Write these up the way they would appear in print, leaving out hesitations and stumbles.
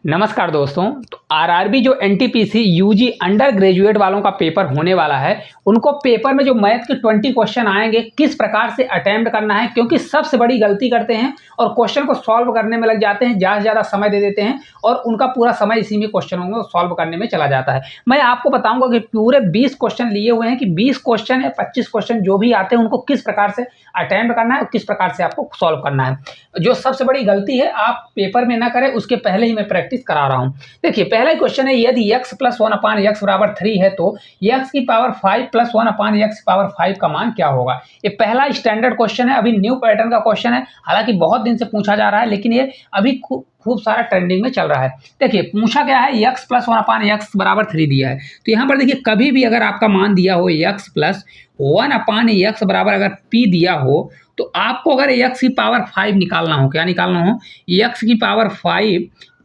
नमस्कार दोस्तों। तो आरआरबी जो एनटीपीसी यूजी अंडर ग्रेजुएट वालों का पेपर होने वाला है, उनको पेपर में जो मैथ के 20 क्वेश्चन आएंगे किस प्रकार से अटेम्प्ट करना है, क्योंकि सबसे बड़ी गलती करते हैं और क्वेश्चन को सॉल्व करने में लग जाते हैं, ज़्यादा समय दे देते हैं और उनका पूरा समय इसी में क्वेश्चनों को सॉल्व करने में चला जाता है। मैं आपको बताऊंगा कि पूरे 20 क्वेश्चन लिए हुए हैं कि 20 क्वेश्चन या 25 क्वेश्चन जो भी आते हैं उनको किस प्रकार से अटेम्प्ट करना है और किस प्रकार से आपको सॉल्व करना है। जो सबसे बड़ी गलती है आप पेपर में ना करें, उसके पहले ही मैं प्रैक्टिस करा रहा हूं। देखिए पहला क्वेश्चन है, यदि x + 1/x बराबर 3 है तो x की पावर 5 + 1/x की पावर 5 का मान क्या होगा। ये पहला स्टैंडर्ड क्वेश्चन है, अभी न्यू पैटर्न का क्वेश्चन है, हालांकि बहुत दिन से पूछा जा रहा है लेकिन ये अभी खूब सारा ट्रेंडिंग में चल रहा है। देखिए पूछा गया है x + 1/x बराबर 3 दिया है, तो यहाँ पर देखिए कभी भी अगर आपका मान दिया हो x + 1/x बराबर अगर p दिया हो तो आपको अगर x की पावर 5 निकालना हो, क्या निकालना हो, x की पावर 5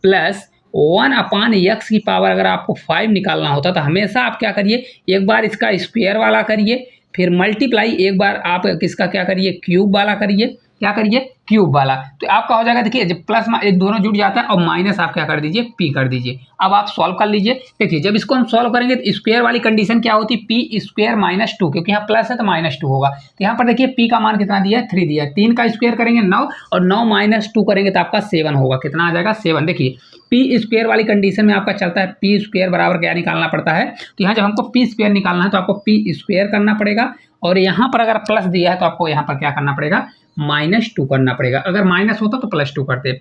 + 1/x की पावर अगर आपको 5 निकालना होता तो हमेशा आप क्या करिए, एक बार इसका स्क्वायर वाला करिए, फिर मल्टीप्लाई एक बार आप किसका क्या करिए, क्यूब वाला करिए, क्या करिए, क्यूब वाला। तो आपका हो जाएगा, देखिए जब प्लस एक दोनों जुड़ जाता है और माइनस आप क्या कर दीजिए, पी कर दीजिए। अब आप सॉल्व कर लीजिए। देखिए जब इसको हम सॉल्व करेंगे तो स्क्वायर वाली कंडीशन क्या होती है, p² - 2, क्योंकि यहाँ प्लस है तो -2 होगा। तो यहाँ पर देखिए p का मान कितना दिया है, 3 दिया है। 3 का स्क्वायर करेंगे 9 और 9 - 2 करेंगे तो आपका 7 होगा। कितना आ जाएगा, 7। देखिए p² वाली कंडीशन में आपका चलता है p² बराबर क्या निकालना पड़ता है, तो यहाँ जब हमको p² निकालना है तो आपको p² करना पड़ेगा और यहाँ पर अगर प्लस दिया है तो आपको यहाँ पर क्या करना पड़ेगा, -2 करना पड़ेगा। अगर माइनस होता तो +2 करते।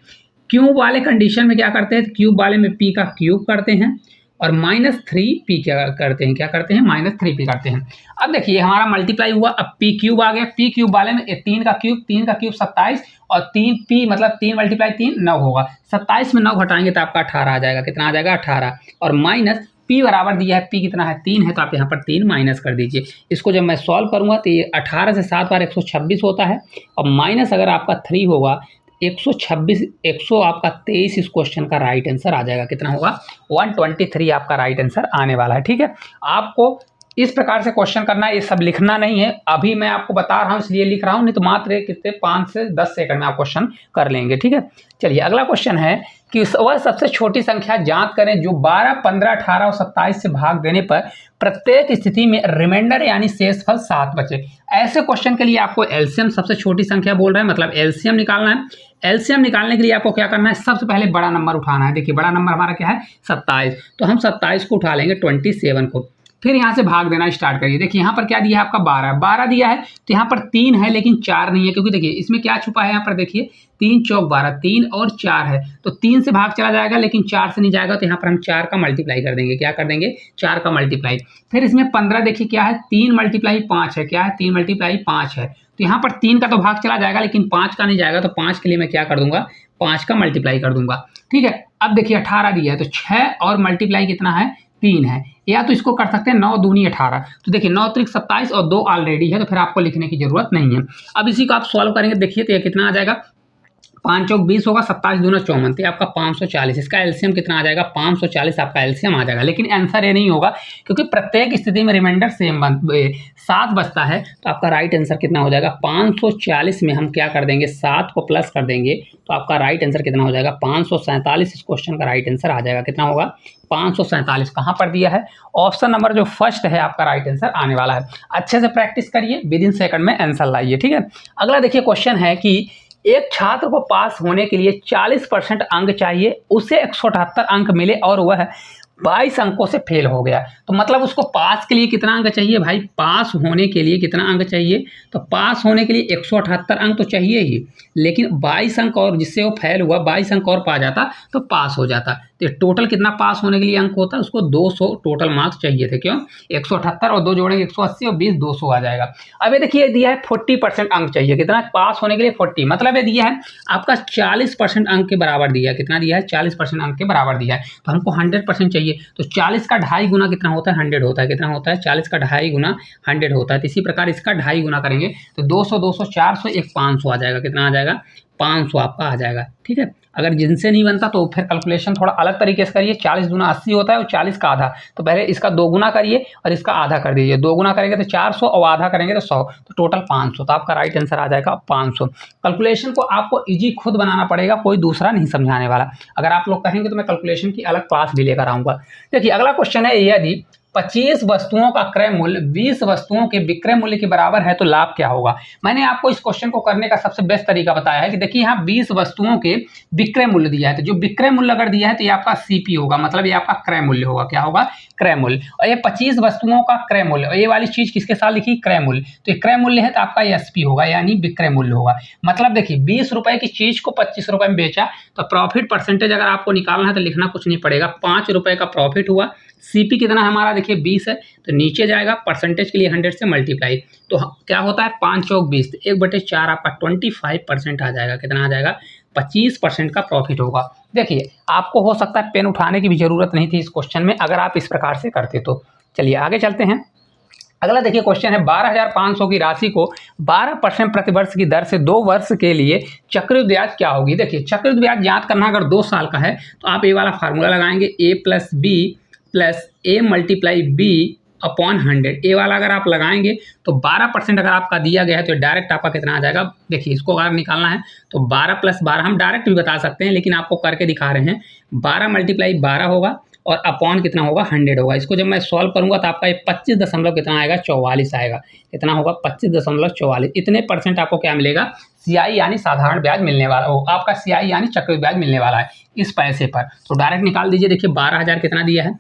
क्यूब वाले कंडीशन में क्या करते हैं, क्यूब वाले में p का क्यूब करते हैं और -3p क्या करते हैं, -3p करते हैं। अब देखिए हमारा मल्टीप्लाई हुआ, अब p क्यूब आ गया। p क्यूब वाले में 3 का क्यूब 27 और 3p मतलब 3 × 3 9 होगा। 27 में 9 घटाएंगे तो आपका 18 आ जाएगा। कितना आ जाएगा, 18। और माइनस p बराबर दिया है, p कितना है, 3 है, तो आप यहाँ पर 3 माइनस कर दीजिए। इसको जब मैं सॉल्व करूंगा तो ये 18 से 7 बार 126 होता है और माइनस अगर आपका 3 होगा 126 100 आपका 23 इस क्वेश्चन का राइट आंसर आ जाएगा। कितना होगा, 123 आपका राइट आंसर आने वाला है। ठीक है, आपको इस प्रकार से क्वेश्चन करना है, ये सब लिखना नहीं है। अभी मैं आपको बता रहा हूँ इसलिए लिख रहा हूँ, नहीं तो मात्र कितने 5 से 10 सेकंड में आप क्वेश्चन कर लेंगे। ठीक है, चलिए अगला क्वेश्चन है कि वह सबसे छोटी संख्या ज्ञात करें जो 12, 15, 18 और 27 से भाग देने पर प्रत्येक स्थिति में रिमाइंडर यानी शेषफल 7 बचे। ऐसे क्वेश्चन के लिए आपको एलसीएम सबसे छोटी संख्या बोल रहे हैं, मतलब एलसीएम निकालना है। एलसीएम निकालने के लिए आपको क्या करना है, सबसे पहले बड़ा नंबर उठाना है। देखिए बड़ा नंबर हमारा क्या है, 27, तो हम 27 को उठा लेंगे 27 को, फिर यहाँ से भाग देना स्टार्ट करिए। देखिए यहाँ पर क्या दिया है आपका 12 दिया है, तो यहाँ पर 3 है लेकिन 4 नहीं है, क्योंकि देखिए इसमें क्या छुपा है, यहाँ पर देखिए 3 चौक 12, 3 और 4 है, तो 3 से भाग चला जाएगा लेकिन 4 से नहीं जाएगा, तो यहाँ पर हम 4 का मल्टीप्लाई कर देंगे। क्या कर देंगे, 4 का मल्टीप्लाई। फिर इसमें 15 देखिए क्या है, 3 × 5 है, क्या है, 3 × 5 है, तो यहाँ पर 3 का तो भाग चला जाएगा लेकिन 5 का नहीं जाएगा, तो 5 के लिए मैं क्या कर दूंगा, 5 का मल्टीप्लाई कर दूंगा। ठीक है, अब देखिए 18 दिया है, तो 6 और मल्टीप्लाई कितना है, 3 है, या तो इसको कर सकते हैं 9 दूनी 18। तो देखिए 9 त्रिक 27 और 2 ऑलरेडी है, तो फिर आपको लिखने की जरूरत नहीं है। अब इसी को आप सॉल्व करेंगे, देखिए तो ये कितना आ जाएगा, 5 चौक 20 होगा, 27 दूना 54, तो आपका 540। इसका एलसीएम कितना आ जाएगा, 540 आपका एलसीएम आ जाएगा। लेकिन आंसर ये नहीं होगा क्योंकि प्रत्येक स्थिति में रिमाइंडर सेम 7 बचता है, तो आपका राइट आंसर कितना हो जाएगा, 540 में हम क्या कर देंगे, 7 को प्लस कर देंगे, तो आपका राइट आंसर कितना हो जाएगा, 547 इस क्वेश्चन का राइट आंसर आ जाएगा। कितना होगा, 547। कहाँ पर दिया है, ऑप्शन नंबर जो फर्स्ट है आपका राइट आंसर आने वाला है। अच्छे से प्रैक्टिस करिए, विदिन सेकंड में आंसर लाइए। ठीक है, अगला देखिए क्वेश्चन है कि एक छात्र को पास होने के लिए 40% अंक चाहिए, उसे 178 अंक मिले और वह 22 अंकों से फेल हो गया, तो मतलब उसको पास के लिए कितना अंक चाहिए भाई, पास होने के लिए कितना अंक चाहिए, तो पास होने के लिए 178 अंक तो चाहिए ही, लेकिन 22 अंक और जिससे वो फेल हुआ 22 अंक और पा जाता तो पास हो जाता। तो टोटल कितना पास होने के लिए अंक होता है, उसको 200 टोटल मार्क्स चाहिए थे। क्यों, 178 और 2 जोड़ेंगे 180 और 20 200 आ जाएगा। अब ये देखिए दिया है 40% अंक चाहिए, कितना पास होने के लिए 40, मतलब ये दिया है आपका 40% अंक के बराबर दिया है। कितना दिया है, 40% अंक के बराबर दिया है, तो हमको 100% चाहिए, तो 40 का 2.5 गुना कितना होता है, 100 होता है। कितना होता है, 40 का 2.5 गुना 100 होता है। तो इसी प्रकार इसका 2.5 गुना करेंगे तो 200 200 400 एक 500 आ जाएगा। कितना आ जाएगा, 500 आपका आ जाएगा। ठीक है, अगर जिनसे नहीं बनता तो फिर कैलकुलेशन थोड़ा अलग तरीके से करिए। 40 दूना 80 होता है और 40 का आधा, तो पहले इसका 2 गुना करिए और इसका आधा कर दीजिए। 2 गुना करेंगे तो 400 और आधा करेंगे तो 100, तो टोटल 500। तो आपका राइट आंसर आ जाएगा 500। कैलकुलेशन को आपको ईजी खुद बनाना पड़ेगा, कोई दूसरा नहीं समझाने वाला। अगर आप लोग कहेंगे तो मैं कैलकुलेशन की अलग क्लास भी लेकर आऊँगा। देखिए अगला क्वेश्चन है, यदि 25 वस्तुओं का क्रय मूल्य 20 वस्तुओं के विक्रय मूल्य के बराबर है तो लाभ क्या होगा। मैंने आपको इस क्वेश्चन को करने का सबसे बेस्ट तरीका बताया है कि देखिए यहाँ 20 वस्तुओं के विक्रय मूल्य दिया है, तो जो विक्रय मूल्य अगर दिया है तो ये आपका सीपी होगा, मतलब ये आपका क्रय मूल्य होगा। क्या होगा? क्रय मूल्य। और ये 25 वस्तुओं का क्रय मूल्य, और ये वाली चीज किसके साथ लिखी? क्रय मूल्य। तो ये क्रय मूल्य है तो आपका एसपी होगा, यानी विक्रय मूल्य होगा। मतलब देखिए 20 रुपए की चीज को 25 रुपए में बेचा, तो प्रॉफिट परसेंटेज अगर आपको निकालना है तो लिखना कुछ नहीं पड़ेगा, 5 रुपए का प्रॉफिट हुआ। सीपी कितना है हमारा? देखिए 20 है, तो नीचे जाएगा परसेंटेज के लिए 100 से मल्टीप्लाई, तो क्या होता है 5 चौक 20, 1/4 आपका 25% आ जाएगा। कितना आ जाएगा? 25% का प्रॉफिट होगा। देखिए आपको हो सकता है पेन उठाने की भी जरूरत नहीं थी इस क्वेश्चन में, अगर आप इस प्रकार से करते तो। चलिए आगे चलते हैं। अगला देखिए क्वेश्चन है, 12,500 की राशि को 12% प्रतिवर्ष की दर से 2 वर्ष के लिए चक्रवृद्धि ब्याज क्या होगी। देखिए चक्रवृद्धि ब्याज ज्ञात करना अगर 2 साल का है तो आप ये वाला फार्मूला लगाएंगे, a plus B plus A multiply B upon 100। A वाला अगर आप लगाएंगे तो 12% अगर आपका दिया गया है तो डायरेक्ट आपका कितना आ जाएगा। देखिए इसको अगर निकालना है तो 12 प्लस 12 हम डायरेक्ट भी बता सकते हैं, लेकिन आपको करके दिखा रहे हैं। 12 मल्टीप्लाई 12 होगा और अपॉन कितना होगा? 100 होगा। इसको जब मैं सॉल्व करूंगा तो आपका ये 25 दशमलव कितना आएगा? 44 आएगा। कितना होगा? 25.44। इतने परसेंट आपको क्या मिलेगा? सीआई यानी साधारण ब्याज मिलने वाला हो, आपका सीआई यानी चक्रवृद्धि ब्याज मिलने वाला है इस पैसे पर। तो डायरेक्ट निकाल दीजिए। देखिए 12,000 कितना दिया है?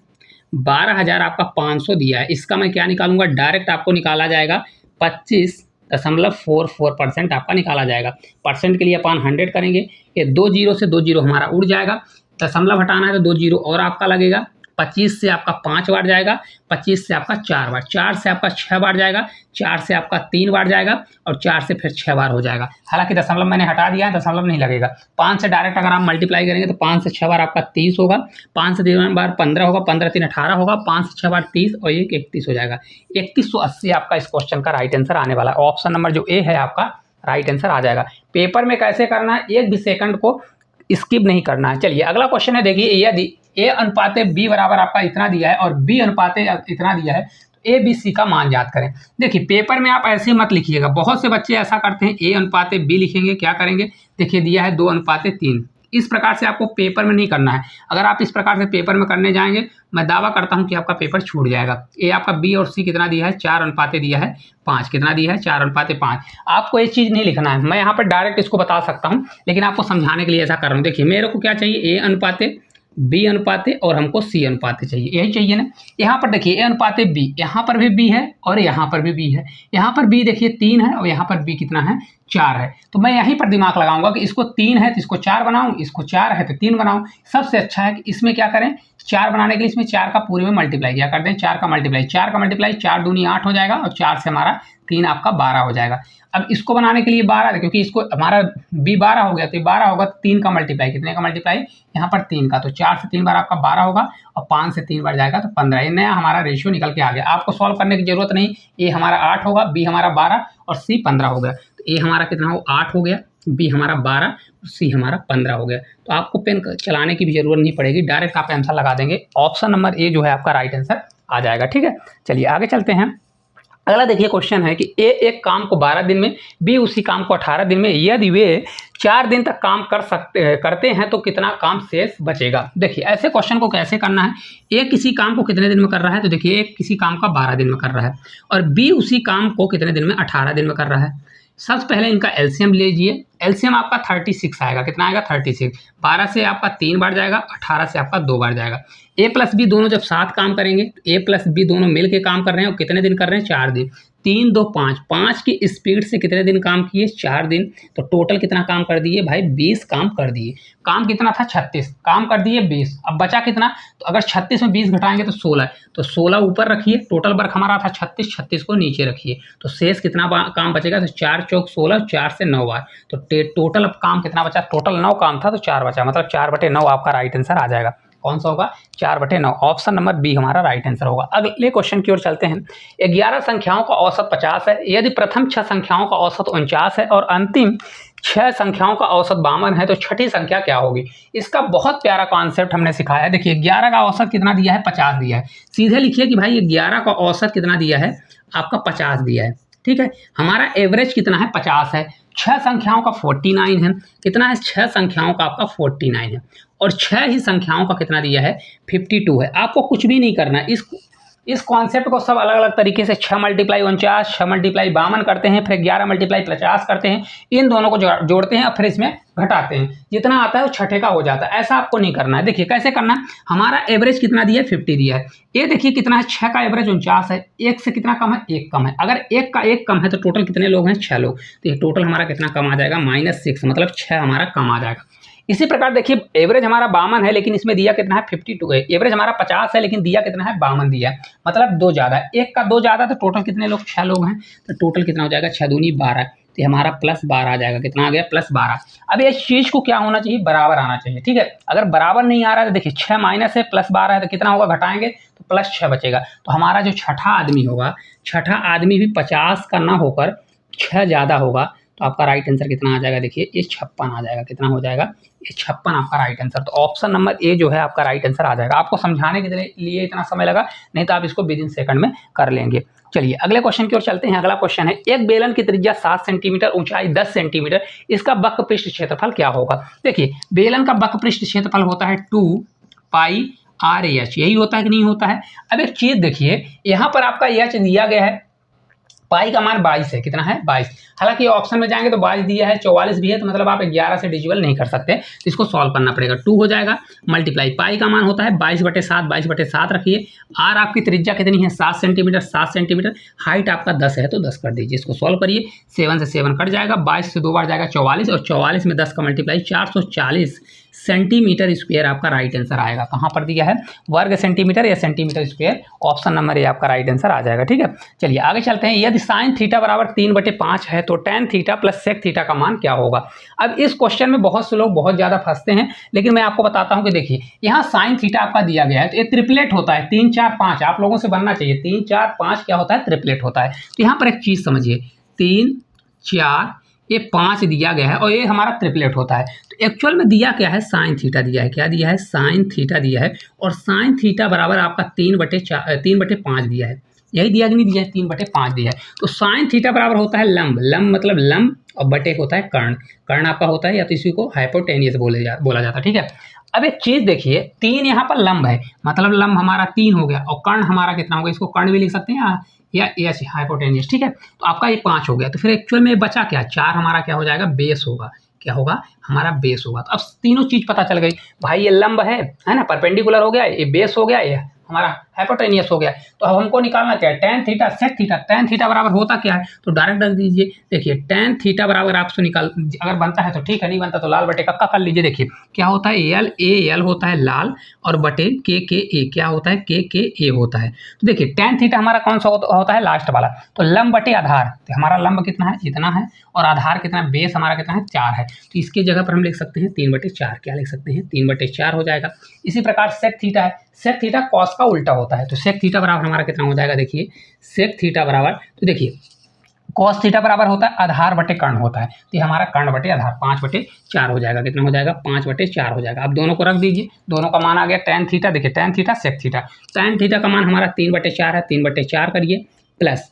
12,000 आपका 500 दिया है। इसका मैं क्या निकालूंगा? डायरेक्ट आपको निकाला जाएगा 25.44% आपका निकाला जाएगा। परसेंट के लिए अपन 100 करेंगे, ये 2 जीरो से 2 जीरो हमारा उड़ जाएगा। दशमलव हटाना है तो 2 जीरो और आपका लगेगा। 25 से आपका 5 बार जाएगा, 25 से आपका 4 बार, 4 से आपका 6 बार जाएगा, 4 से आपका 3 बार जाएगा और 4 से फिर 6 बार हो जाएगा। हालांकि दशमलव मैंने हटा दिया है, दशमलव नहीं लगेगा। 5 से डायरेक्ट अगर आप मल्टीप्लाई करेंगे तो 5 से 6 बार आपका 30 होगा, 5 से 3 बार 15 होगा, 15 3 18 होगा, 5 से 6 बार 30 और ये 31 हो जाएगा। 3180 आपका इस क्वेश्चन का राइट आंसर आने वाला है। ऑप्शन नंबर जो ए है आपका राइट आंसर आ जाएगा। पेपर में कैसे करना है, एक भी सेकंड को स्किप नहीं करना है। चलिए अगला क्वेश्चन है, देखिए यदि ए अनुपाते बी बराबर आपका इतना दिया है और बी अनुपाते इतना दिया है तो ए बी सी का मान याद करें। देखिए पेपर में आप ऐसे मत लिखिएगा, बहुत से बच्चे ऐसा करते हैं, ए अनुपाते बी लिखेंगे। क्या करेंगे? देखिए दिया है 2 अनुपाते 3। इस प्रकार से आपको पेपर में नहीं करना है। अगर आप इस प्रकार से पेपर में करने जाएंगे, मैं दावा करता हूं कि आपका पेपर छूट जाएगा। ए आपका बी और सी कितना दिया है? 4 अनुपाते दिया है 5। कितना दिया है? 4 अनुपाते 5। आपको ये चीज़ नहीं लिखना है, मैं यहाँ पर डायरेक्ट इसको बता सकता हूँ, लेकिन आपको समझाने के लिए ऐसा कर रहा हूँ। देखिए मेरे को क्या चाहिए? ए अनुपाते बी अनुपाते और हमको सी अनुपाते चाहिए, यही चाहिए ना। यहाँ पर देखिए ए अनुपाते बी, यहाँ पर भी बी है और यहाँ पर भी बी है। यहाँ पर बी देखिए 3 है और यहाँ पर बी कितना है? 4 है। तो मैं यहीं पर दिमाग लगाऊंगा कि इसको 3 है तो इसको 4 बनाऊं, इसको 4 है तो 3 बनाऊं। सबसे अच्छा है कि इसमें क्या करें, 4 बनाने के लिए इसमें 4 का पूरे में मल्टीप्लाई क्या कर दें? 4 का मल्टीप्लाई, 4 दूनी 8 हो जाएगा और 4 से हमारा 3 आपका 12 हो जाएगा। अब इसको बनाने के लिए 12, क्योंकि इसको हमारा बी 12 हो गया तो 12 होगा, 3 का मल्टीप्लाई, कितने का मल्टीप्लाई? यहाँ पर 3 का, तो 4 से 3 बार आपका 12 होगा और 5 से 3 बार जाएगा तो 15। ये नया हमारा रेशियो निकल के आ गया। आपको सॉल्व करने की जरूरत नहीं। ए हमारा 8 होगा, बी हमारा 12 और सी 15 हो गया। तो ए हमारा कितना हो? 8 हो गया, बी हमारा 12, सी हमारा 15 हो गया। तो आपको पेन चलाने की भी जरूरत नहीं पड़ेगी, डायरेक्ट आप आंसर लगा देंगे। ऑप्शन नंबर ए जो है आपका राइट आंसर आ जाएगा। ठीक है, चलिए आगे चलते हैं। अगला देखिए क्वेश्चन है कि ए एक काम को 12 दिन में, बी उसी काम को 18 दिन में, यदि वे 4 दिन तक काम करते हैं तो कितना काम शेष बचेगा। देखिए ऐसे क्वेश्चन को कैसे करना है। ए किसी काम को कितने दिन में कर रहा है? तो देखिए ए किसी काम का 12 दिन में कर रहा है और बी उसी काम को कितने दिन में? 18 दिन में कर रहा है। सबसे पहले इनका एलसीएम लीजिए। एलसीएम आपका 36 आएगा। कितना आएगा? 36। 12 से आपका 3 बार जाएगा, 18 से आपका 2 बार जाएगा। ए प्लस बी दोनों जब साथ काम करेंगे, ए प्लस बी दोनों मिल के काम कर रहे हैं और कितने दिन कर रहे हैं? 4 दिन। 3 2 5, 5 की स्पीड से कितने दिन काम किए? 4 दिन। तो टोटल कितना काम कर दिए भाई? 20 काम कर दिए। काम कितना था? 36, काम कर दिए 20। अब बचा कितना? तो अगर 36 में 20 घटाएंगे तो 16, तो 16 ऊपर रखिए। टोटल वर्क हमारा था 36, 36 को नीचे रखिए, तो शेष कितना काम बचेगा? तो 4 चौक 16, 4 से 9 बार, तो टोटल अब काम कितना बचा? टोटल 9 काम था तो 4 बचा, मतलब 4/9 आपका राइट आंसर आ जाएगा। कौन सा होगा? 4/9। ऑप्शन नंबर बी हमारा राइट आंसर होगा। अगले क्वेश्चन की ओर चलते हैं। 11 संख्याओं का औसत 50 है, यदि प्रथम 6 संख्याओं का औसत 49 है और अंतिम छह संख्याओं का औसत 52 है तो छठी संख्या क्या होगी। इसका बहुत प्यारा कॉन्सेप्ट हमने सिखाया है। देखिए 11 का औसत कितना दिया है, 50 दिया है। सीधे लिखिए कि भाई ये 11 का औसत कितना दिया है, आपका 50 दिया है। ठीक है, हमारा एवरेज कितना है, 50 है। छह संख्याओं का 49 है। कितना है, छह संख्याओं का आपका 49 है। और छह ही संख्याओं का कितना दिया है, 52 है। आपको कुछ भी नहीं करना है। इस कॉन्सेप्ट को सब अलग अलग तरीके से 6 मल्टीप्लाई 49, 6 मल्टीप्लाई 52 करते हैं, फिर 11 मल्टीप्लाई 50 करते हैं। इन दोनों को जोड़ते हैं और फिर इसमें घटाते हैं। जितना आता है वो छठे का हो जाता है। ऐसा आपको नहीं करना है। देखिए कैसे करना है। हमारा एवरेज कितना दिया है, 50 दिया है। ये देखिए कितना है, 6 का एवरेज 49 है। एक से कितना कम है, एक कम है। अगर एक का एक कम है तो टोटल कितने लोग हैं, 6 लोग। तो ये टोटल हमारा कितना कम आ जाएगा, -6, मतलब 6 हमारा कम आ जाएगा। इसी प्रकार देखिए एवरेज हमारा 52 है लेकिन इसमें दिया कितना है, 52 है। एवरेज हमारा 50 है लेकिन दिया कितना है, 52 दिया है। मतलब 2 ज़्यादा है। एक का 2 ज़्यादा, तो टोटल कितने लोग, 6 लोग हैं। तो टोटल कितना हो जाएगा, 6 दूनी 12। तो हमारा +12 आ जाएगा। कितना आ गया, +12। अब इस चीज़ को क्या होना चाहिए, बराबर आना चाहिए। ठीक है, अगर बराबर नहीं आ रहा है तो देखिए 6 माइनस है, +12 है तो कितना होगा, घटाएंगे तो +6 बचेगा। तो हमारा जो छठा आदमी होगा, छठा आदमी भी 50 का ना होकर 6 ज़्यादा होगा। तो आपका राइट आंसर कितना आ जाएगा, देखिए ये 56 आ जाएगा। कितना हो जाएगा, ये 56 आपका राइट आंसर। तो ऑप्शन नंबर ए जो है आपका राइट आंसर आ जाएगा। आपको समझाने के लिए इतना समय लगा, नहीं तो आप इसको विदिन सेकंड में कर लेंगे। चलिए अगले क्वेश्चन की ओर चलते हैं। अगला क्वेश्चन है, एक बेलन की त्रिज्या 7 सेंटीमीटर, ऊंचाई 10 सेंटीमीटर, इसका वक्र पृष्ठ क्षेत्रफल क्या होगा। देखिए बेलन का वक्र पृष्ठ क्षेत्रफल होता है 2πr/h, यही होता है कि नहीं होता है। अब एक चीज देखिए, यहाँ पर आपका h दिया गया है, पाई का मान 22 है। कितना है, 22। हालांकि ऑप्शन में जाएंगे तो 22 दिया है, 44 भी है, तो मतलब आप 11 से डिविजल नहीं कर सकते, तो इसको सॉल्व करना पड़ेगा। 2 हो जाएगा मल्टीप्लाई, पाई का मान होता है 22/7, 22/7 रखिए। आर आपकी त्रिज्या कितनी है, 7 सेंटीमीटर, 7 सेंटीमीटर। हाइट आपका 10 है तो 10 कर दीजिए। इसको सॉल्व करिए, 7 से 7 कट जाएगा, 22 से 2 बार जाएगा 44, और 44 में 10 का मल्टीप्लाई, 440 सेंटीमीटर स्क्वायर आपका राइट आंसर आएगा। कहाँ पर दिया है, वर्ग सेंटीमीटर या centimetre square. Option number A आपका राइट आंसर आ जाएगा। ठीक है, चलिए आगे चलते हैं। यदि साइन थीटा बराबर 3/5 है तो tan theta plus sec theta का मान क्या होगा। अब इस क्वेश्चन में बहुत से लोग बहुत ज़्यादा फंसते हैं, लेकिन मैं आपको बताता हूँ कि देखिए यहाँ साइन थीटा आपका दिया गया है तो ये ट्रिपलेट होता है। 3 4 5 आप लोगों से बनना चाहिए। 3 4 5 क्या होता है, ट्रिपलेट होता है। तो यहाँ पर एक चीज़ समझिए, 3 4 ये 5 दिया गया है और ये हमारा ट्रिपलेट होता है। तो एक्चुअल में दिया क्या है, साइन थीटा दिया है। क्या दिया है, साइन थीटा दिया है। और साइन थीटा बराबर आपका 3/5 दिया है। यही दिया कि नहीं दिया है, 3/5 दिया है। तो साइन थीटा बराबर होता है लंब, लंब मतलब लंब, और बटे होता है कर्ण। कर्ण आपका होता है या तो इसी को हाइपोटेनियस बोला जाता है। ठीक है, अब एक चीज देखिए, 3 यहाँ पर लंब है, मतलब लंब हमारा 3 हो गया, और कर्ण हमारा कितना होगा, इसको कर्ण भी लिख सकते हैं या एच हाइपोटेनियस। ठीक है, तो आपका ये 5 हो गया। तो फिर एक्चुअल में बचा क्या, 4 हमारा क्या हो जाएगा, बेस होगा। क्या होगा, हमारा बेस होगा। तो अब तीनों चीज पता चल गई। भाई ये लंब है ना, परपेंडिकुलर हो गया, ये बेस हो गया, ये हमारा हाइपोटेनियस हो गया। तो अब हमको निकालना क्या है, tan theta sec theta. tan theta बराबर होता क्या है, तो डायरेक्ट रख दीजिए। देखिए tan थीटा बराबर आपसे निकाल, अगर बनता है तो ठीक है, नहीं बनता तो लाल बटे कक्का कर लीजिए। देखिए क्या होता है, एल होता है लाल, और बटे के ए क्या होता है, के ए होता है। तो देखिए tan थीटा हमारा कौन सा होता है, लास्ट वाला। तो लंब बटे आधार, तो हमारा लंब कितना है, इतना है, और आधार कितना है, बेस हमारा कितना है, 4 है। तो इसकी जगह पर हम लिख सकते हैं 3/4। क्या लिख सकते हैं, 3/4 हो जाएगा। इसी प्रकार सेक थीटा है, सेक थीटा कॉस का उल्टा होता है। तो सेक थीटा बराबर हमारा कितना हो जाएगा, देखिए सेक थीटा बराबर, तो देखिए कॉस थीटा बराबर होता है आधार बटे कर्ण होता है। तो ये हमारा कर्ण बटे आधार 5/4 हो जाएगा। कितना हो जाएगा, 5/4 हो जाएगा। अब दोनों को रख दीजिए, दोनों का मान आ गया tan थीटा। देखिए tan theta sec theta, tan theta का मान हमारा 3/4 है, 3/4 करिए, प्लस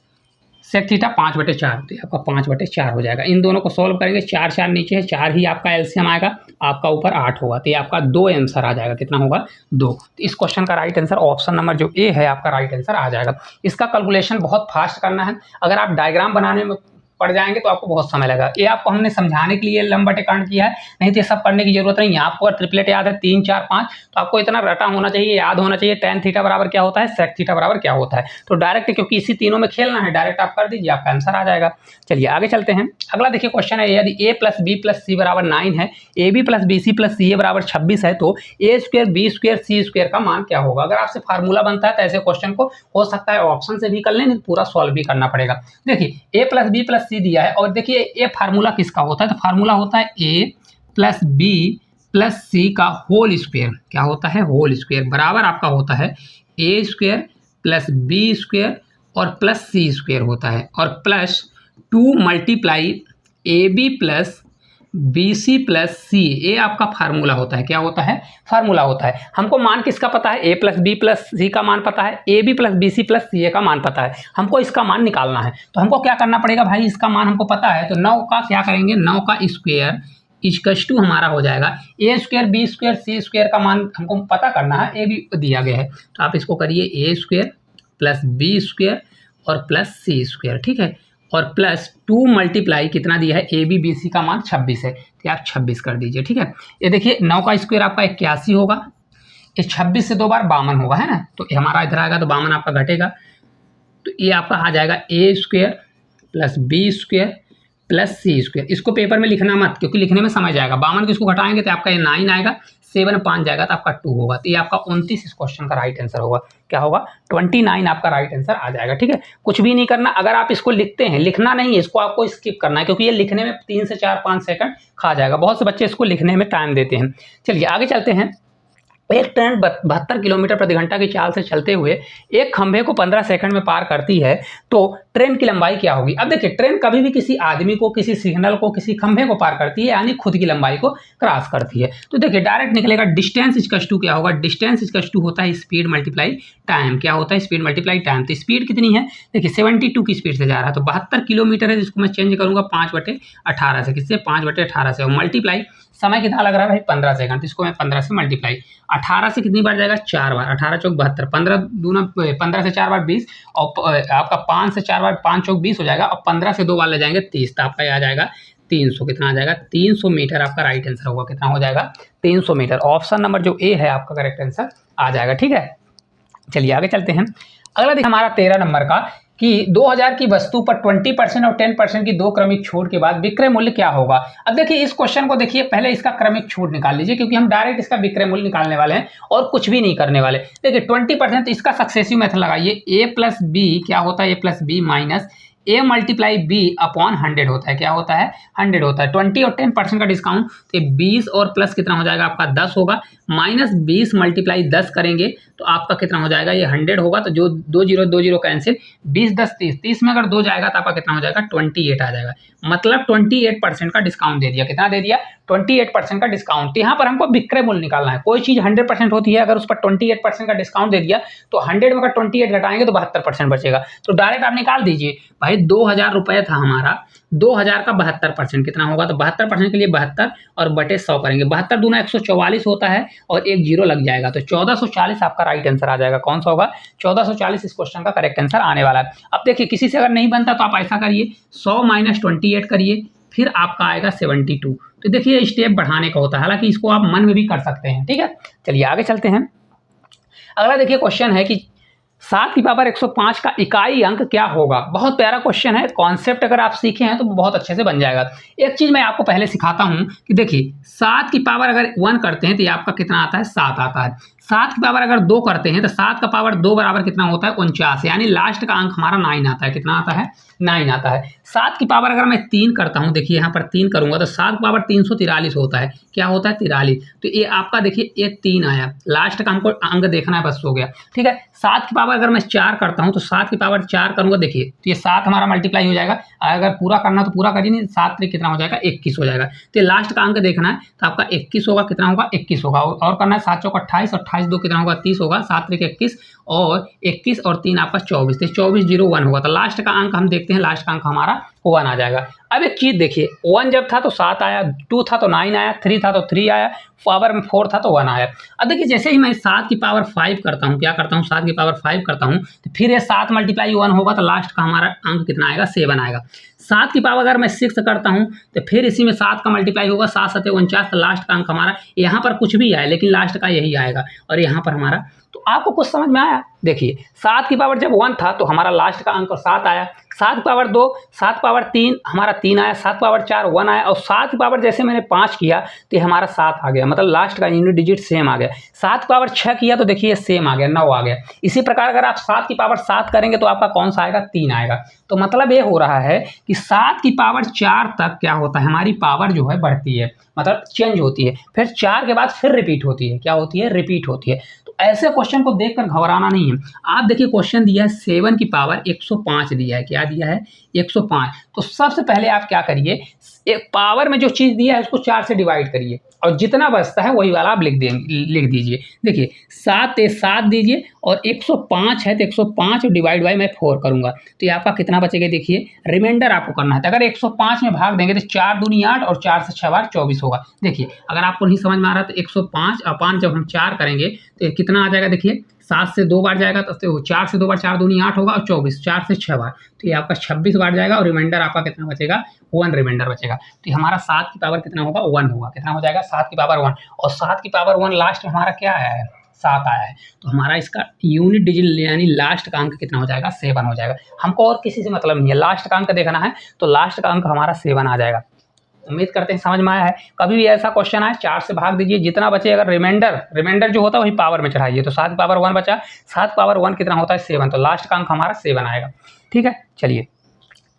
सेक थीटा 5/4, तो आपका 5/4 हो जाएगा। इन दोनों को सॉल्व करेंगे, 4 4 नीचे है, 4 ही आपका एलसीएम आएगा, आपका ऊपर 8 होगा। तो ये आपका 2 आंसर आ जाएगा। कितना होगा, 2। तो इस क्वेश्चन का राइट आंसर ऑप्शन नंबर जो ए है आपका राइट आंसर आ जाएगा। इसका कैलकुलेशन बहुत फास्ट करना है। अगर आप डायग्राम बनाने में पड़ जाएंगे तो आपको बहुत समय लगेगा। ये आपको हमने समझाने के लिए लंब बटे कर्ण किया है, नहीं तो ये सब करने की जरूरत नहीं है। आपको अगर ट्रिपलेट याद है 3 4 5, तो आपको इतना रटा होना चाहिए, याद होना चाहिए tan थीटा बराबर क्या होता है, सेक थीटा बराबर क्या होता है। तो डायरेक्ट, क्योंकि इसी तीनों में खेलना है, डायरेक्ट आप कर दीजिए, आपका आंसर आ जाएगा। चलिए आगे चलते हैं। अगला देखिए क्वेश्चन है, यदि a + b + c बराबर 9 है, ab + bc + ca बराबर 26 है, तो a² b² c² का मान क्या होगा। अगर आपसे फार्मूला बनता है तो ऐसे क्वेश्चन को हो सकता है ऑप्शन से भी कर लें, पूरा सॉल्व भी करना पड़ेगा। देखिए a + b + c दिया है, और देखिए ये फार्मूला किसका होता है, तो फार्मूला होता है a + b + c का होल स्क्वायर। क्या होता है, होल स्क्वायर बराबर आपका होता है a² + b² और प्लस c² होता है, और प्लस 2 × ab + BC प्लस सी, ये आपका फार्मूला होता है। क्या होता है? फार्मूला होता है। हमको मान किसका पता है? A प्लस बी प्लस सी का मान पता है, AB प्लस BC प्लस सी का मान पता है। हमको इसका मान निकालना है, तो हमको क्या करना पड़ेगा भाई? इसका मान हमको पता है, तो 9 का क्या करेंगे? 9 का स्क्वायर इक्वल्स टू हमारा हो जाएगा A square B square C square का मान हमको पता करना है, ए भी दिया गया है, तो आप इसको करिए A square plus B square और प्लस सी स्क्वायर, ठीक है, और प्लस 2 मल्टीप्लाई कितना दिया है? ए बी बी सी का मान 26 है, तो आप 26 कर दीजिए, ठीक है। ये देखिए 9 का स्क्वायर आपका 81 होगा, ये 26 से 2 बार 52 होगा, है ना, तो ये हमारा इधर आएगा तो 52 आपका घटेगा, तो ये आपका आ जाएगा A square plus B square plus C square. इसको पेपर में लिखना मत, क्योंकि लिखने में समझ आएगा। 52 को इसको घटाएंगे तो आपका ये 9 आएगा, 7 5 जाएगा तो आपका 2 होगा, तो ये आपका 29 इस क्वेश्चन का राइट आंसर होगा। क्या होगा? 29 आपका राइट आंसर आ जाएगा, ठीक है। कुछ भी नहीं करना, अगर आप इसको लिखते हैं, लिखना नहीं है, इसको आपको स्किप करना है, क्योंकि ये लिखने में 3 से 4-5 सेकंड खा जाएगा। बहुत से बच्चे इसको लिखने में टाइम देते हैं। चलिए आगे चलते हैं। एक ट्रेन 72 किलोमीटर प्रति घंटा की चाल से चलते हुए एक खंभे को 15 सेकंड में पार करती है, तो ट्रेन की लंबाई क्या होगी? अब देखिए, ट्रेन कभी भी किसी आदमी को, किसी सिग्नल को, किसी खंभे को पार करती है, यानी खुद की लंबाई को क्रॉस करती है। तो देखिए डायरेक्ट निकलेगा डिस्टेंस इक्वल्स टू क्या होगा? डिस्टेंस इक्वल्स टू होता है स्पीड मल्टीप्लाई टाइम। क्या होता है? Speed multiply time. तो स्पीड कितनी है? देखिए 72 की स्पीड से जा रहा है, तो 72 किलोमीटर है, जिसको मैं चेंज करूंगा 5/18 से। किससे? 5/18 से। और मल्टीप्लाई समय कितना लग रहा है भाई? 15 सेकंड, तो इसको मैं 15 से मल्टीप्लाई 18 से कितनी बार जाएगा? 4 बार। 18 चौक 72, 15 दूना 15 से 4 बार 20, और आपका 5 से 4 बार 5 चौक 20 हो जाएगा, और 15 से 2 बार ले जाएंगे 30, तो आपका आ जाएगा 300। कितना आ जाएगा? 300 मीटर आपका राइट आंसर होगा। कितना हो जाएगा? 300 मीटर। ऑप्शन नंबर जो ए है आपका करेक्ट आंसर आ जाएगा, ठीक है। चलिए आगे चलते हैं। अगला देखिए हमारा 13 नंबर का कि 2000 की वस्तु पर 20% और 10% की 2 क्रमिक छूट के बाद विक्रय मूल्य क्या होगा? अब देखिए इस क्वेश्चन को देखिए, पहले इसका क्रमिक छूट निकाल लीजिए, क्योंकि हम डायरेक्ट इसका विक्रय मूल्य निकालने वाले हैं और कुछ भी नहीं करने वाले। देखिए 20%, तो इसका सक्सेसिव मेथड लगाइए। ए प्लस बी क्या होता है? ए प्लस बी माइनस ए मल्टीप्लाई बी अपॉन 100 होता है। क्या होता है? 100 होता है। 20 और 10% का डिस्काउंट, तो 20 और प्लस कितना हो जाएगा आपका? 10 होगा, माइनस 20 मल्टीप्लाई 10 करेंगे तो आपका कितना हो जाएगा? ये 100 होगा, तो जो 2 जीरो कैंसिल, 20 10 30, 30 में अगर 2 जाएगा तो आपका कितना हो जाएगा? 28 आ जाएगा। मतलब 28% का डिस्काउंट दे दिया। कितना दे दिया? 28% का डिस्काउंट। यहाँ पर हमको विक्रय मूल्य निकालना है। कोई चीज़ 100% होती है, अगर उस पर 28% का डिस्काउंट दे दिया तो 100 में अगर 28 घटाएंगे तो 72% बचेगा। तो डायरेक्ट आप निकाल दीजिए भाई। 2000 रुपये था हमारा, 2000 का 72% कितना होगा? तो 72% के लिए 72 और बटे 100 करेंगे। 72 दूना 144 होता है, और एक जीरो लग जाएगा, तो 1440 आपका राइट आंसर आ जाएगा। कौन सा होगा? 1440 इस क्वेश्चन का करेक्ट आंसर आने वाला है। अब देखिए किसी से अगर नहीं बनता तो आप ऐसा करिए, 100 माइनस 28 करिए, फिर आपका आएगा 72। तो देखिए स्टेप बढ़ाने का होता है, हालांकि इसको आप मन में भी कर सकते हैं, ठीक है। चलिए आगे चलते हैं। अगला देखिए क्वेश्चन है कि 7 की पावर 105 का इकाई अंक क्या होगा? बहुत प्यारा क्वेश्चन है। कॉन्सेप्ट अगर आप सीखे हैं तो बहुत अच्छे से बन जाएगा। एक चीज मैं आपको पहले सिखाता हूं कि देखिए 7 की पावर अगर 1 करते हैं तो ये आपका कितना आता है? 7 आता है। 7 की पावर अगर 2 करते हैं तो 7 का पावर 2 बराबर कितना होता है? 49, यानी लास्ट का अंक हमारा 9 आता है। कितना आता है? 9 आता है। 7 की पावर अगर मैं 3 करता हूं, देखिए यहाँ पर 3 करूंगा तो 7 की पावर 343 होता है। क्या होता है? 43। तो ये आपका देखिए ये 3 आया, लास्ट का हमको अंक देखना है, बस हो गया, ठीक है। 7 की पावर अगर मैं 4 करता हूं तो 7 की पावर 4 करूंगा, देखिए तो ये 7 हमारा मल्टीप्लाई हो जाएगा। अगर पूरा करना तो पूरा करिए, नहीं 7 3 कितना हो जाएगा? 21 हो जाएगा। तो लास्ट का अंक देखना है, तो आपका 21 होगा। कितना होगा? 21 होगा। और करना है 7 चौक 28, 28 2 कितना होगा? 30 होगा। 7 3 21, और 21 और 3 आपका 24, तो 24 0 1 होगा। तो लास्ट का अंक हम देखते हैं, लास्ट का अंक हमारा 1 आ जाएगा। अब एक चीज देखिए, 1 जब था तो 7 आया, 2 था तो 9 आया, 3 था तो 3 आया, पावर में 4 था तो 1 आया। अब देखिए जैसे ही मैं 7 की पावर 5 करता हूँ, क्या करता हूँ? 7 की पावर 5 करता हूँ, तो फिर ये 7 मल्टीप्लाई 1 होगा, तो लास्ट का हमारा अंक कितना आएगा? 7 आएगा। 7 की पावर अगर मैं 6 करता हूँ तो फिर इसी में 7 का मल्टीप्लाई होगा, 7 7 49, तो लास्ट का अंक हमारा यहाँ पर कुछ भी आए लेकिन लास्ट का यही आएगा, और यहाँ पर हमारा। तो आपको कुछ समझ में आया? देखिए 7 की पावर जब 1 था तो हमारा लास्ट का अंक 7 आया, 7 की पावर 2, 7 की पावर 3 हमारा 3 आया, 7 की पावर 4 1 आया, और 7 की पावर जैसे मैंने 5 किया तो ये हमारा 7 आ गया, मतलब लास्ट का यूनिट डिजिट सेम आ गया। 7 की पावर 6 किया तो देखिए सेम आ गया, 9 आ गया। इसी प्रकार अगर आप 7 की पावर 7 करेंगे तो आपका कौन सा आएगा? 3 आएगा। तो मतलब ये हो रहा है कि 7 की पावर 4 तक क्या होता है? हमारी पावर जो है बढ़ती है, मतलब चेंज होती है, फिर 4 के बाद फिर रिपीट होती है। क्या होती है? रिपीट होती है। तो ऐसे क्वेश्चन को देखकर घबराना नहीं है। आप देखिए क्वेश्चन दिया है 7 की पावर 105 दिया है, क्या दिया है 105। तो सबसे पहले आप क्या करिए, एक पावर में जो चीज़ दिया है उसको 4 से डिवाइड करिए और जितना बचता है वही वाला आप लिख दीजिए। देखिए 7 दीजिए और 105 है तो 105 डिवाइड बाई मैं 4 करूंगा तो ये आपका कितना बचेगा, देखिए रिमाइंडर आपको करना है। तो अगर 105 में भाग देंगे तो 4 दूनी 8 और 4 से 6 बार 24 होगा। देखिए अगर आपको नहीं समझ में आ रहा तो 105 अपान जब हम 4 करेंगे तो ये कितना आ जाएगा, देखिए 7 से 2 बार जाएगा तो 4 से 2 बार 4 दूनी 8 होगा और 24 4 से 6 बार तो ये आपका 26 बार जाएगा और रिमाइंडर आपका कितना बचेगा, 1 रिमाइंडर बचेगा। तो हमारा 7 की पावर कितना होगा, 1 होगा। कितना हो जाएगा, 7 की पावर 1। और 7 की पावर 1 लास्ट में हमारा क्या आया है, 7 आया है। तो हमारा इसका यूनिट डिजिट यानी लास्ट का अंक कितना हो जाएगा, 7 हो जाएगा। हमको और किसी से मतलब नहीं है, लास्ट का अंक देखना है तो लास्ट का अंक हमारा 7 आ जाएगा। उम्मीद करते हैं समझ में आया है। कभी भी ऐसा क्वेश्चन आए 4 से भाग दीजिए, जितना बचे अगर रिमाइंडर जो होता है वही पावर में चढ़ाइए। तो 7 पावर 1 बचा, 7 पावर 1 कितना होता है 7, तो लास्ट का अंक हमारा 7 आएगा। ठीक है, चलिए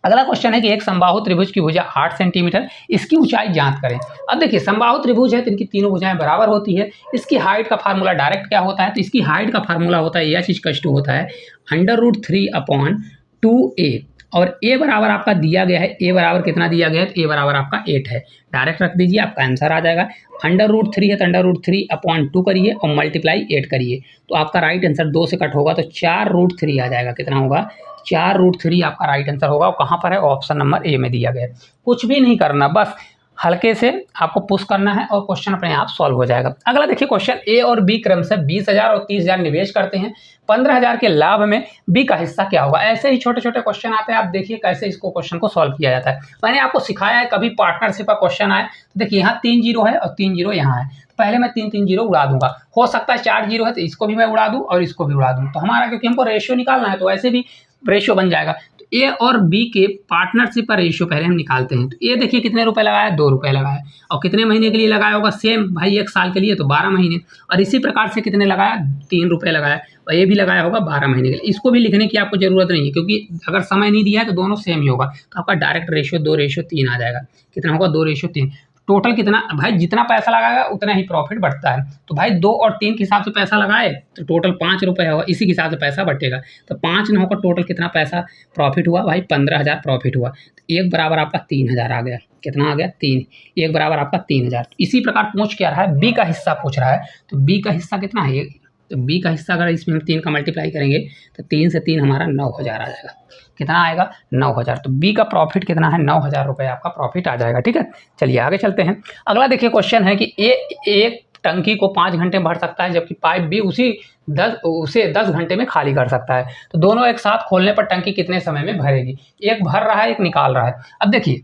अगला क्वेश्चन है कि एक समबाहु त्रिभुज की भुजा 8 सेंटीमीटर, इसकी ऊंचाई ज्ञात करें। अब देखिए समबाहु त्रिभुज है तो इनकी तीनों भुजाएं बराबर होती है। इसकी हाइट का फार्मूला डायरेक्ट क्या होता है, तो इसकी हाइट का फार्मूला होता है h होता है √3/2a और a बराबर आपका दिया गया है, a बराबर कितना दिया गया है, तो a बराबर आपका 8 है। डायरेक्ट रख दीजिए, आपका आंसर आ जाएगा। √3 है तो √3/2 करिए और मल्टीप्लाई 8 करिए तो आपका राइट आंसर 2 से कट होगा तो 4√3 आ जाएगा। कितना होगा, 4√3 आपका राइट आंसर होगा। और कहाँ पर है, ऑप्शन नंबर ए में दिया गया है। कुछ भी नहीं करना, बस हल्के से आपको पुश करना है और क्वेश्चन अपने आप सॉल्व हो जाएगा। अगला देखिए क्वेश्चन ए और बी क्रम से 20,000 और 30,000 निवेश करते हैं। 15,000 के लाभ में बी का हिस्सा क्या होगा। ऐसे ही छोटे छोटे क्वेश्चन आते हैं, आप देखिए कैसे इसको क्वेश्चन को सॉल्व किया जाता है। मैंने आपको सिखाया है, कभी पार्टनरशिप का क्वेश्चन आए तो देखिए यहाँ 3 जीरो है और 3 जीरो यहाँ है, तो पहले मैं 3 जीरो उड़ा दूंगा। हो सकता है 4 जीरो है तो इसको भी मैं उड़ा दूँ और इसको भी उड़ा दूँ। तो हमारा क्योंकि हमको रेशियो निकालना है तो ऐसे भी रेशियो बन जाएगा। तो ए और बी के पार्टनरशिप का रेशियो पहले हम निकालते हैं। तो ए देखिए कितने रुपए लगाया, 2 रुपए लगाया और कितने महीने के लिए लगाया होगा, सेम भाई 1 साल के लिए तो 12 महीने। और इसी प्रकार से कितने लगाया, 3 रुपए लगाया और ये भी लगाया होगा 12 महीने के लिए। इसको भी लिखने की आपको जरूरत नहीं है क्योंकि अगर समय नहीं दिया है तो दोनों सेम ही होगा। तो आपका डायरेक्ट रेशियो 2:3 आ जाएगा। कितना होगा, 2:3। टोटल कितना भाई, जितना पैसा लगाएगा उतना ही प्रॉफिट बढ़ता है। तो भाई 2 और 3 के हिसाब से पैसा लगाए तो टोटल 5 रुपये होगा, इसी के हिसाब से पैसा बटेगा। तो 5 न होकर टोटल कितना पैसा प्रॉफिट हुआ भाई, 15,000 प्रॉफिट हुआ। तो 1 बराबर आपका 3,000 आ गया। कितना आ गया, 3। 1 बराबर आपका 3,000। इसी प्रकार पूछ क्या रहा है, बी का हिस्सा पूछ रहा है। तो बी का हिस्सा कितना है, तो बी का हिस्सा अगर इसमें हम 3 का मल्टीप्लाई करेंगे तो 3 से 3 हमारा 9,000 आ जाएगा। कितना आएगा, 9,000। तो बी का प्रॉफिट कितना है, 9,000 रुपये आपका प्रॉफिट आ जाएगा। ठीक है, चलिए आगे चलते हैं। अगला देखिए क्वेश्चन है कि ए एक टंकी को 5 घंटे में भर सकता है जबकि पाइप बी उसे 10 घंटे में खाली कर सकता है। तो दोनों एक साथ खोलने पर टंकी कितने समय में भरेगी। एक भर रहा है, एक निकाल रहा है। अब देखिए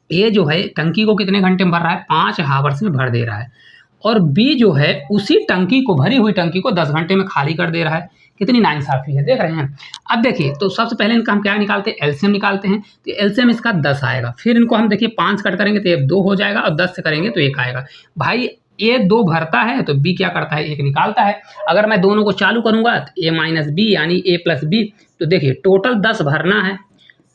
ए जो है टंकी को कितने घंटे में भर रहा है, 5 हावर्स में भर दे रहा है। और बी जो है उसी टंकी को, भरी हुई टंकी को 10 घंटे में खाली कर दे रहा है। कितनी नाइंसाफी है, देख रहे हैं। अब देखिए तो सबसे पहले इनका हम क्या निकालते हैं, एलसीएम निकालते हैं। तो एलसीएम इसका 10 आएगा। फिर इनको हम देखिए 5 कट करेंगे तो ये 2 हो जाएगा और 10 से करेंगे तो 1 आएगा। भाई ए 2 भरता है तो बी क्या करता है, 1 निकालता है। अगर मैं दोनों को चालू करूंगा तो a - b यानी a+b। तो देखिए टोटल 10 भरना है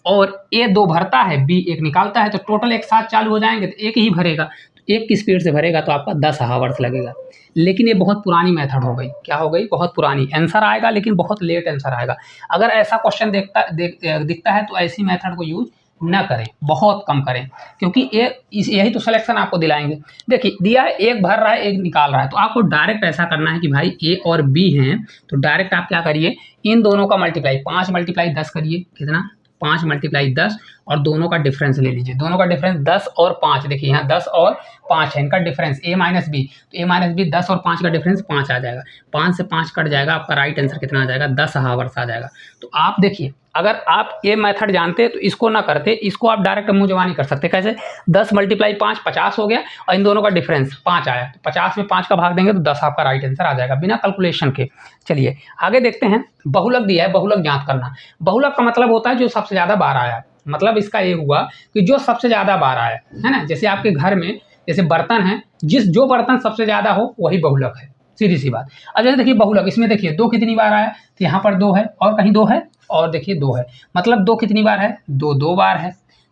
और ए 2 भरता है, बी 1 निकालता है। तो टोटल एक साथ चालू हो जाएंगे तो 1 ही भरेगा। तो 1 की स्पीड से भरेगा तो आपका 10 हावर्स लगेगा। लेकिन ये बहुत पुरानी मेथड हो गई। क्या हो गई, बहुत पुरानी। आंसर आएगा लेकिन बहुत लेट आंसर आएगा। अगर ऐसा क्वेश्चन दिखता है तो ऐसी मेथड को यूज न करें, बहुत कम करें, क्योंकि यही तो सिलेक्शन आपको दिलाएंगे। देखिए दिया है, 1 भर रहा है 1 निकाल रहा है। तो आपको डायरेक्ट ऐसा करना है कि भाई ए और बी हैं तो डायरेक्ट आप क्या करिए, इन दोनों का मल्टीप्लाई 5 × 10 करिए। कितना, 5 × 10 और दोनों का डिफरेंस ले लीजिए। दोनों का डिफरेंस 10 और 5, देखिए यहाँ 10 और 5 है, इनका डिफरेंस a - b। तो a - b 10 और 5 का डिफरेंस 5 आ जाएगा। 5 से 5 कट जाएगा, आपका राइट आंसर कितना आ जाएगा, 10 हावर्स आ जाएगा। तो आप देखिए अगर आप ये मेथड जानते तो इसको ना करते, इसको आप डायरेक्ट मुँह जबानी कर सकते। कैसे, 10 × 5 50 हो गया और इन दोनों का डिफरेंस 5 आया। तो 50 में 5 का भाग देंगे तो 10 आपका राइट आंसर आ जाएगा बिना कैलकुलेशन के। चलिए आगे देखते हैं। बहुलक दिया है, बहुलक ज्ञात करना। बहुलक का मतलब होता है जो सबसे ज़्यादा बार आया। मतलब इसका ये हुआ कि जो सबसे ज़्यादा बार आया है ना, जैसे आपके घर में जैसे बर्तन है, जो बर्तन सबसे ज़्यादा हो वही बहुलक है, सीधी सी बात। अब जैसे देखिए बहुलक, इसमें देखिए 2 कितनी बार आया, तो यहाँ पर 2 है और कहीं 2 है और देखिए 2 है। मतलब 2 कितनी बार है, 2 बार है।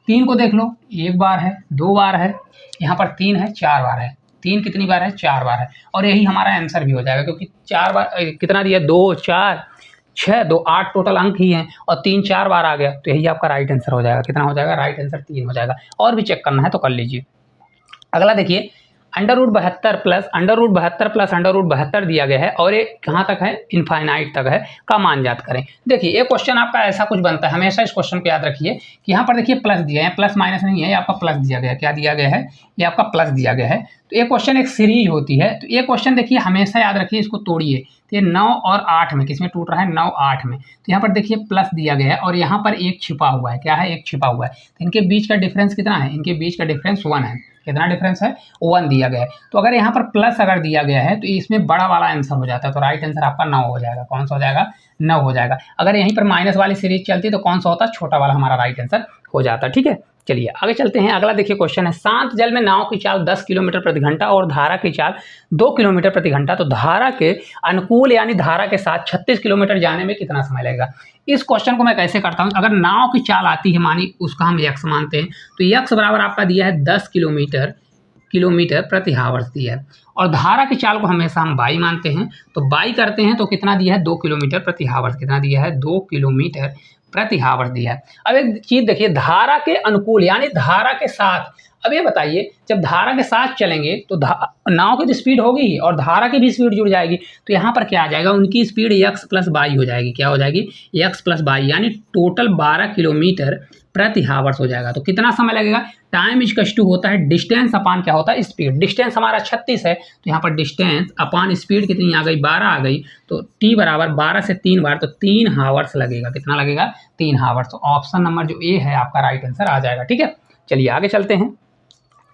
3 को देख लो, 1 बार है, 2 बार है, यहाँ पर 3 है, 4 बार है। 3 कितनी बार है, 4 बार है, और यही हमारा आंसर भी हो जाएगा, क्योंकि 4 बार कितना दिया, 2 4 6 2 8 टोटल अंक ही हैं, और 3 4 बार आ गया, तो यही आपका राइट आंसर हो जाएगा। कितना हो जाएगा, राइट आंसर 3 हो जाएगा। और भी चेक करना है तो कर लीजिए। अगला देखिए, √72 प्लस √72 दिया गया है, और ये कहाँ तक है, इनफाइनाइट तक है, का मान ज्ञात करें। देखिए ये क्वेश्चन आपका ऐसा कुछ बनता है, हमेशा इस क्वेश्चन को याद रखिए कि यहाँ पर देखिए प्लस दिया है, प्लस माइनस नहीं है, ये आपका प्लस दिया गया है। क्या दिया गया है, ये आपका प्लस दिया गया है। तो ये क्वेश्चन एक सीरीज होती है, तो ये क्वेश्चन देखिए हमेशा याद रखिए, इसको तोड़िए। तो ये 9 और 8 में, किसमें टूट रहा है, 9 8 में। तो यहाँ पर देखिए प्लस दिया गया है, और यहाँ पर एक छिपा हुआ है। क्या है, एक छिपा हुआ है। तो इनके बीच का डिफरेंस कितना है, इनके बीच का डिफरेंस 1 है। कितना डिफरेंस है, 1 दिया गया है। तो अगर यहाँ पर प्लस अगर दिया गया है तो इसमें बड़ा वाला आंसर हो जाता है, तो राइट आंसर आपका 9 हो जाएगा। कौन सा हो जाएगा, 9 हो जाएगा। अगर यहीं पर माइनस वाली सीरीज चलती तो कौन सा होता, छोटा वाला हमारा राइट आंसर हो जाता। ठीक है, चलिए आगे चलते हैं। अगला देखिए क्वेश्चन है, शांत जल में नाव की चाल 10 किलोमीटर प्रति घंटा और धारा की चाल 2 किलोमीटर प्रति घंटा, तो धारा के अनुकूल यानी धारा के साथ 36 किलोमीटर जाने में कितना समय लगेगा। इस क्वेश्चन को मैं कैसे करता हूं, अगर नाव की चाल आती है, मानी उसका हम यक्स मानते हैं, तो यक्स बराबर आपका दिया है 10 किलोमीटर प्रति हावर्स दिया है, और धारा की चाल को हमेशा हम बाई मानते हैं, तो बाई करते हैं तो कितना दिया है, 2 किलोमीटर प्रति हावर्स। कितना दिया है, 2 किलोमीटर प्रति हावर्स दिया है। अब एक चीज देखिए, धारा के अनुकूल यानी धारा के साथ। अब ये बताइए, जब धारा के साथ चलेंगे तो नाव की तो स्पीड होगी और धारा की भी स्पीड जुड़ जाएगी, तो यहाँ पर क्या आ जाएगा, उनकी स्पीड यक्स प्लस बाई हो जाएगी। क्या हो जाएगी, यक्स प्लस बाई, यानी टोटल 12 किलोमीटर प्रति हावर्स हो जाएगा। तो कितना समय लगेगा, टाइम इक्वल्स टू होता है डिस्टेंस अपान क्या होता है, स्पीड। डिस्टेंस हमारा 36 है, तो यहाँ पर डिस्टेंस अपान स्पीड कितनी आ गई, 12 आ गई, तो टी बराबर 12 से 3 बार, तो 3 हावर्स लगेगा। कितना लगेगा, 3 हावर्स। तो ऑप्शन नंबर जो ए है आपका राइट आंसर आ जाएगा। ठीक है, चलिए आगे चलते हैं।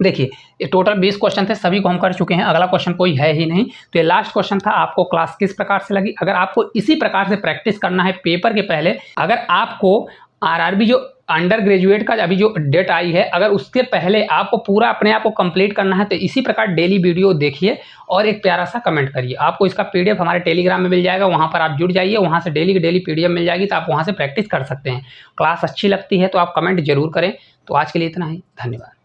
देखिए ये टोटल 20 क्वेश्चन थे, सभी को हम कर चुके हैं। अगला क्वेश्चन कोई है ही नहीं, तो ये लास्ट क्वेश्चन था। आपको क्लास किस प्रकार से लगी, अगर आपको इसी प्रकार से प्रैक्टिस करना है पेपर के पहले, अगर आपको आरआरबी जो अंडर ग्रेजुएट का अभी जो डेट आई है, अगर उसके पहले आपको पूरा अपने आप को कंप्लीट करना है, तो इसी प्रकार डेली वीडियो देखिए और एक प्यारा सा कमेंट करिए। आपको इसका पीडीएफ हमारे टेलीग्राम में मिल जाएगा, वहाँ पर आप जुड़ जाइए, वहाँ से डेली की डेली पीडीएफ मिल जाएगी, तो आप वहाँ से प्रैक्टिस कर सकते हैं। क्लास अच्छी लगती है तो आप कमेंट जरूर करें। तो आज के लिए इतना ही, धन्यवाद।